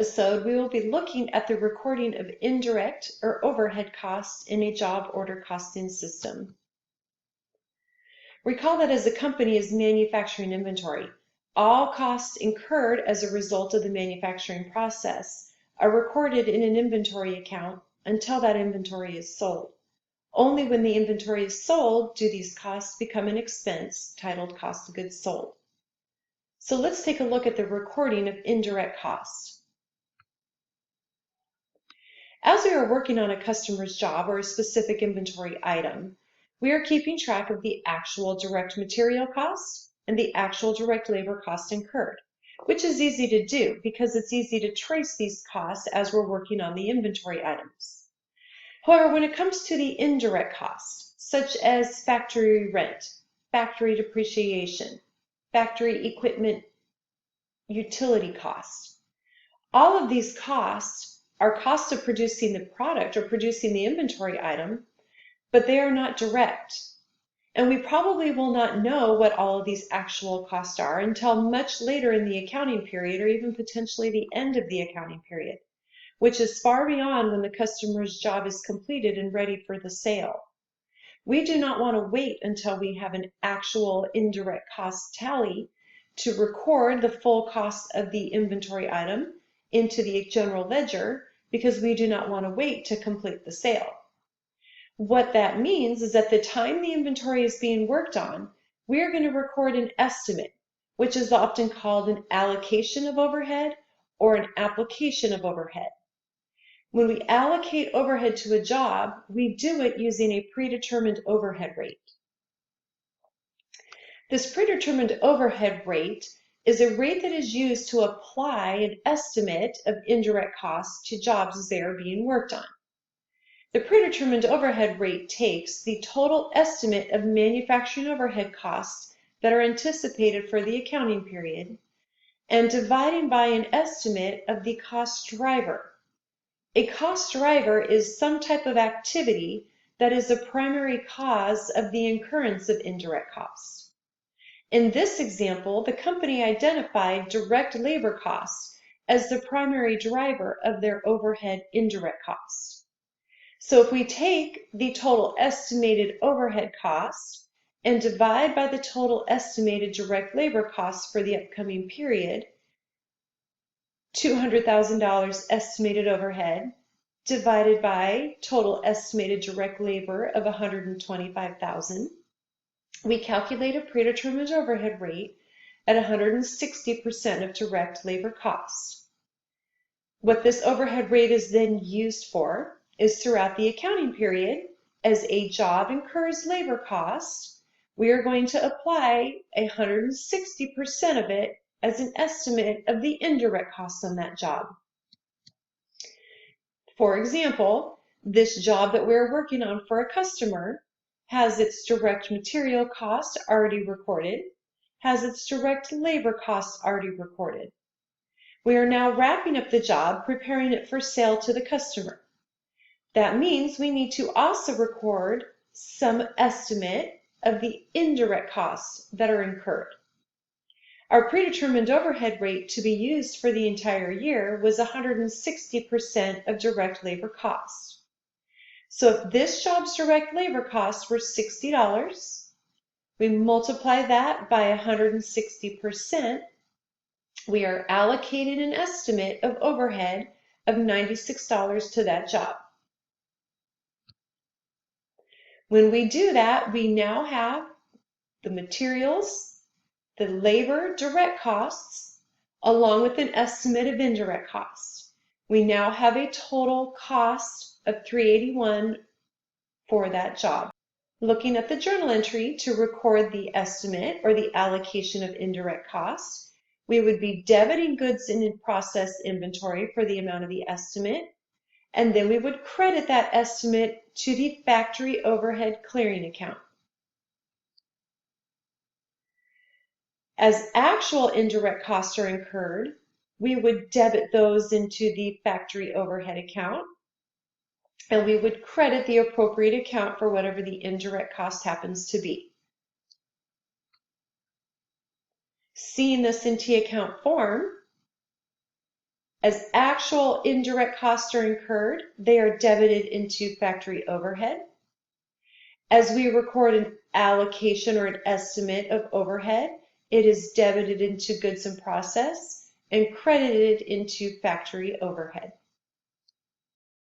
Episode, we will be looking at the recording of indirect or overhead costs in a job order costing system. Recall that as a company is manufacturing inventory, all costs incurred as a result of the manufacturing process are recorded in an inventory account until that inventory is sold. Only when the inventory is sold do these costs become an expense titled cost of goods sold. So let's take a look at the recording of indirect costs. As we are working on a customer's job or a specific inventory item, we are keeping track of the actual direct material cost and the actual direct labor cost incurred, which is easy to do because it's easy to trace these costs as we're working on the inventory items. However, when it comes to the indirect costs, such as factory rent, factory depreciation, factory equipment utility cost, all of these costs are costs of producing the product or producing the inventory item, but they are not direct. And we probably will not know what all of these actual costs are until much later in the accounting period or even potentially the end of the accounting period, which is far beyond when the customer's job is completed and ready for the sale. We do not want to wait until we have an actual indirect cost tally to record the full cost of the inventory item into the general ledger, because we do not want to wait to complete the sale. What that means is at the time the inventory is being worked on, we are going to record an estimate, which is often called an allocation of overhead or an application of overhead. When we allocate overhead to a job, we do it using a predetermined overhead rate. This predetermined overhead rate is a rate that is used to apply an estimate of indirect costs to jobs as they are being worked on. The predetermined overhead rate takes the total estimate of manufacturing overhead costs that are anticipated for the accounting period and dividing by an estimate of the cost driver. A cost driver is some type of activity that is a primary cause of the incurrence of indirect costs. In this example, the company identified direct labor costs as the primary driver of their overhead indirect costs. So if we take the total estimated overhead cost and divide by the total estimated direct labor costs for the upcoming period, $200,000 estimated overhead divided by total estimated direct labor of $125,000, we calculate a predetermined overhead rate at 160% of direct labor costs. What this overhead rate is then used for is throughout the accounting period, as a job incurs labor costs, we are going to apply 160% of it as an estimate of the indirect costs on that job. For example, this job that we're working on for a customer has its direct material cost already recorded, has its direct labor costs already recorded. We are now wrapping up the job, preparing it for sale to the customer. That means we need to also record some estimate of the indirect costs that are incurred. Our predetermined overhead rate to be used for the entire year was 160% of direct labor costs. So if this job's direct labor costs were $60, we multiply that by 160%, we are allocating an estimate of overhead of $96 to that job. When we do that, we now have the materials, the labor direct costs, along with an estimate of indirect costs. We now have a total cost of $381 for that job. Looking at the journal entry to record the estimate or the allocation of indirect costs, we would be debiting goods in process inventory for the amount of the estimate, and then we would credit that estimate to the factory overhead clearing account. As actual indirect costs are incurred, we would debit those into the factory overhead account, and we would credit the appropriate account for whatever the indirect cost happens to be. Seeing this in T account form, As actual indirect costs are incurred, they are debited into factory overhead. As we record an allocation or an estimate of overhead, it is debited into goods in process and credited into factory overhead.